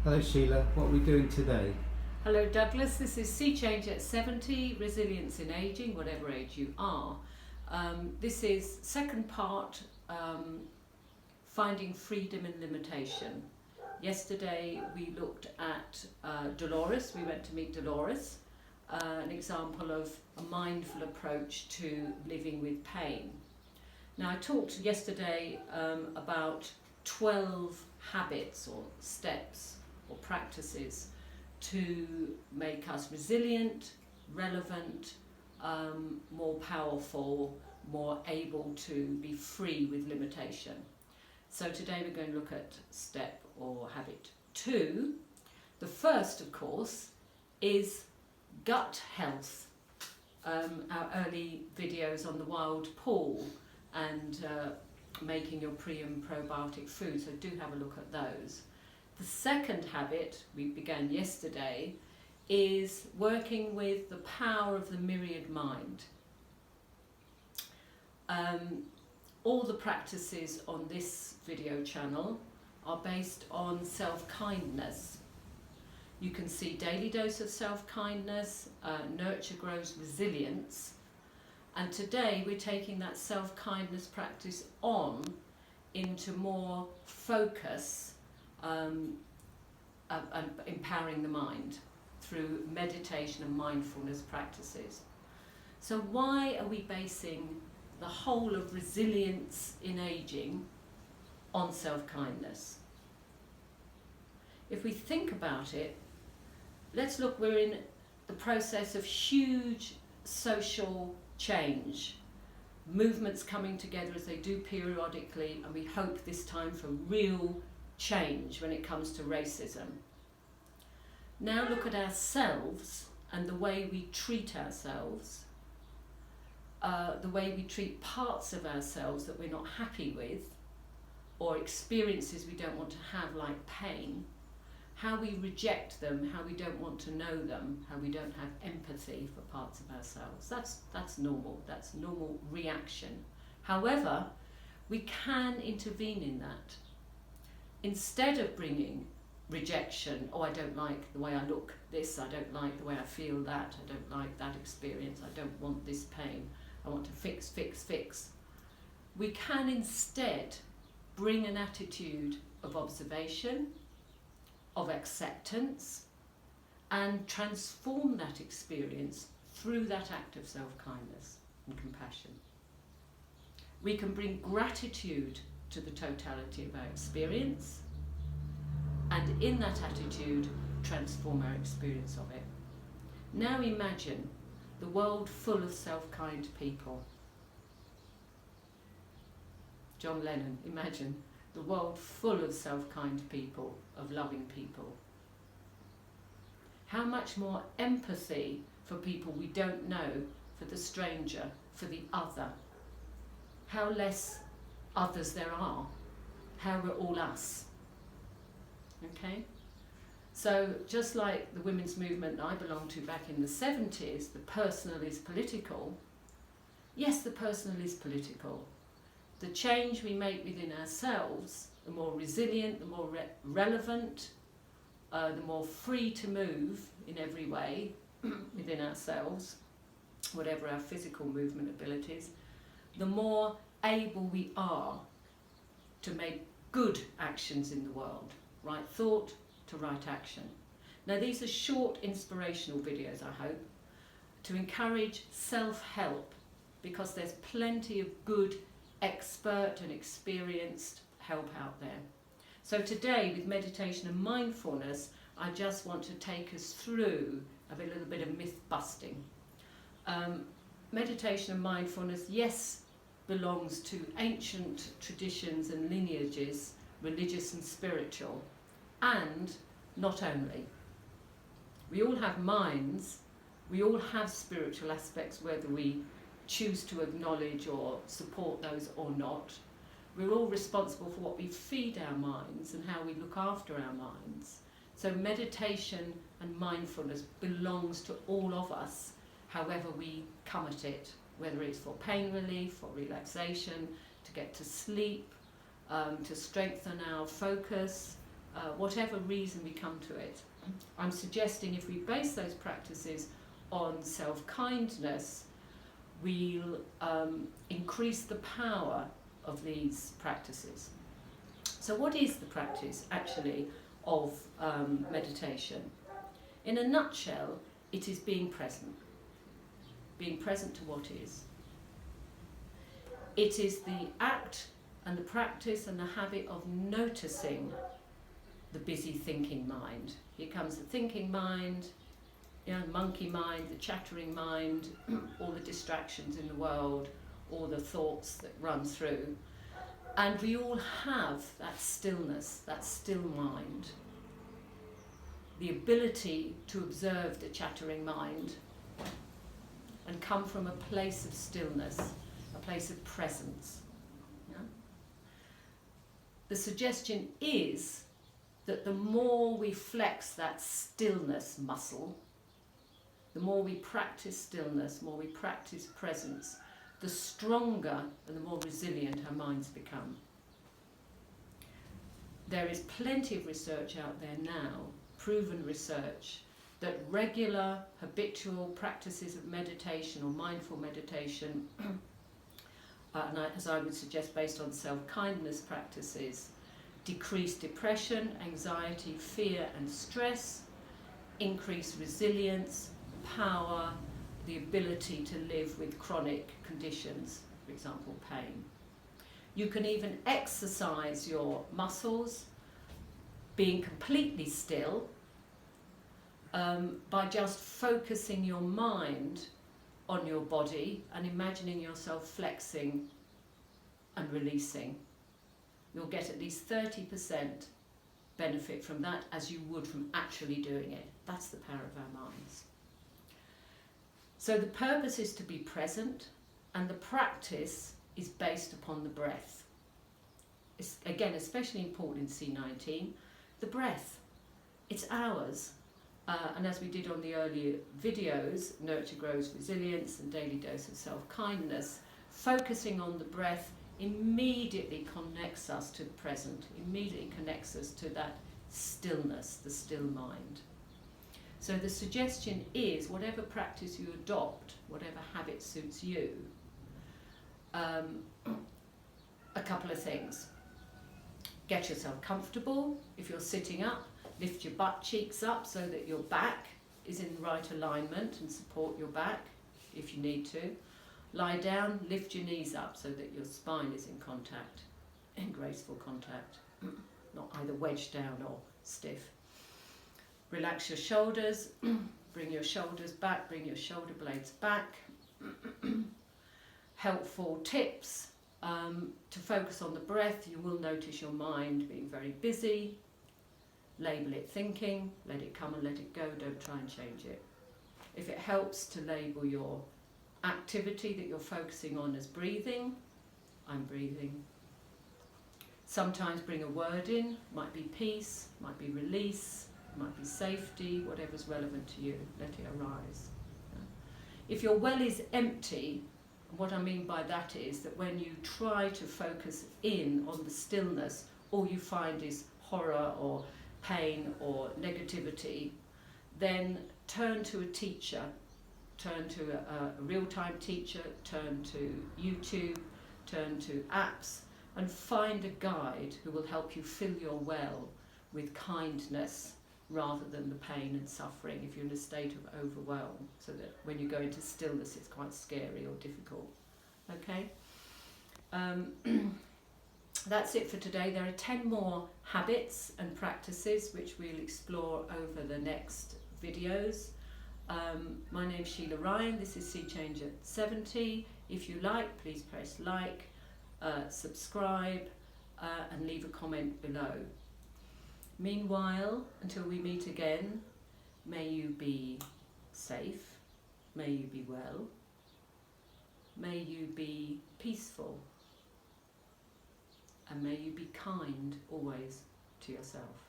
Hello Sheila, what are we doing today? Hello Douglas, this is Sea Change at 70, Resilience in Aging, whatever age you are. This is second part, Finding Freedom in Limitation. Yesterday we looked at Dolores, we went to meet Dolores, an example of a mindful approach to living with pain. Now I talked yesterday about 12 habits or steps or practices to make us resilient, relevant, more powerful, more able to be free with limitation. So today we're going to look at step or habit 2. The first, of course, is gut health. Our early videos on the wild pool and making your pre and probiotic food, so do have a look at those. The second habit we began yesterday is working with the power of the myriad mind. All the practices on this video channel are based on self-kindness. You can see Daily Dose of Self-Kindness, Nurture Grows Resilience, and today we're taking that self-kindness practice on into more focus and empowering the mind through meditation and mindfulness practices. So why are we basing the whole of resilience in aging on self-kindness? If we think about it, let's look, we're in the process of huge social change, movements coming together as they do periodically, and we hope this time for real change when it comes to racism. Now look at ourselves and the way we treat ourselves, the way we treat parts of ourselves that we're not happy with, or experiences we don't want to have, like pain, how we reject them, how we don't want to know them, how we don't have empathy for parts of ourselves. That's normal, that's normal reaction. However, we can intervene in that. Instead of bringing rejection, oh, I don't like the way I look this, I don't like the way I feel that, I don't like that experience, I don't want this pain, I want to fix, fix, fix. We can instead bring an attitude of observation, of acceptance, and transform that experience through that act of self-kindness and compassion. We can bring gratitude to the totality of our experience, and in that attitude transform our experience of it. Now imagine the world full of self-kind people. John Lennon, imagine the world full of self-kind people, of loving people. How much more empathy for people we don't know, for the stranger, for the other. How less others there are, how we're all us. Okay? So just like the women's movement I belonged to back in the 70s, the personal is political. Yes, the personal is political. The change we make within ourselves, the more resilient, the more relevant, the more free to move in every way within ourselves, whatever our physical movement abilities, the more able we are to make good actions in the world, right thought to right action. Now these are short inspirational videos, I hope, to encourage self-help, because there's plenty of good expert and experienced help out there. So today with meditation and mindfulness, I just want to take us through a little bit of myth busting. Meditation and mindfulness, yes, belongs to ancient traditions and lineages, religious and spiritual, and not only. We all have minds, we all have spiritual aspects, whether we choose to acknowledge or support those or not. We're all responsible for what we feed our minds and how we look after our minds. So meditation and mindfulness belongs to all of us, however we come at it, whether it's for pain relief, for relaxation, to get to sleep, to strengthen our focus, whatever reason we come to it. I'm suggesting if we base those practices on self-kindness, we'll increase the power of these practices. So what is the practice actually of meditation? In a nutshell, it is being present to what is. It is the act and the practice and the habit of noticing the busy thinking mind. Here comes the thinking mind, monkey mind, the chattering mind, all the distractions in the world, all the thoughts that run through. And we all have that stillness, that still mind. The ability to observe the chattering mind and come from a place of stillness, a place of presence. Yeah? The suggestion is that the more we flex that stillness muscle, the more we practice stillness, more we practice presence, the stronger and the more resilient our minds become. There is plenty of research out there now, proven research, that regular, habitual practices of meditation or mindful meditation, as I would suggest based on self-kindness practices, decrease depression, anxiety, fear and stress, increase resilience, power, the ability to live with chronic conditions, for example, pain. You can even exercise your muscles, being completely still, by just focusing your mind on your body and imagining yourself flexing and releasing. You'll get at least 30% benefit from that as you would from actually doing it. That's the power of our minds. So the purpose is to be present, and the practice is based upon the breath. It's, again, especially important in C19, the breath. It's ours. And as we did on the earlier videos, Nurture Grows Resilience and Daily Dose of Self-Kindness, focusing on the breath immediately connects us to the present, immediately connects us to that stillness, the still mind. So the suggestion is, whatever practice you adopt, whatever habit suits you, a couple of things. Get yourself comfortable. If you're sitting up, lift your butt cheeks up so that your back is in right alignment and support your back if you need to. Lie down, lift your knees up so that your spine is in contact, in graceful contact, not either wedged down or stiff. Relax your shoulders, bring your shoulders back, bring your shoulder blades back. Helpful tips to focus on the breath. You will notice your mind being very busy. Label it thinking, let it come and let it go, don't try and change it. If it helps to label your activity that you're focusing on as breathing, I'm breathing. Sometimes bring a word in, might be peace, might be release, might be safety, whatever's relevant to you, let it arise. If your well is empty, what I mean by that is that when you try to focus in on the stillness, all you find is horror or pain or negativity, then turn to a teacher, turn to a real-time teacher, turn to YouTube, turn to apps, and find a guide who will help you fill your well with kindness rather than the pain and suffering if you're in a state of overwhelm, so that when you go into stillness it's quite scary or difficult. Okay? That's it for today. There are 10 more habits and practices which we'll explore over the next videos. My name's Sheila Ryan, this is Sea Change at 70. If you like, please press like, subscribe and leave a comment below. Meanwhile, until we meet again, may you be safe, may you be well, may you be peaceful, and may you be kind always to yourself.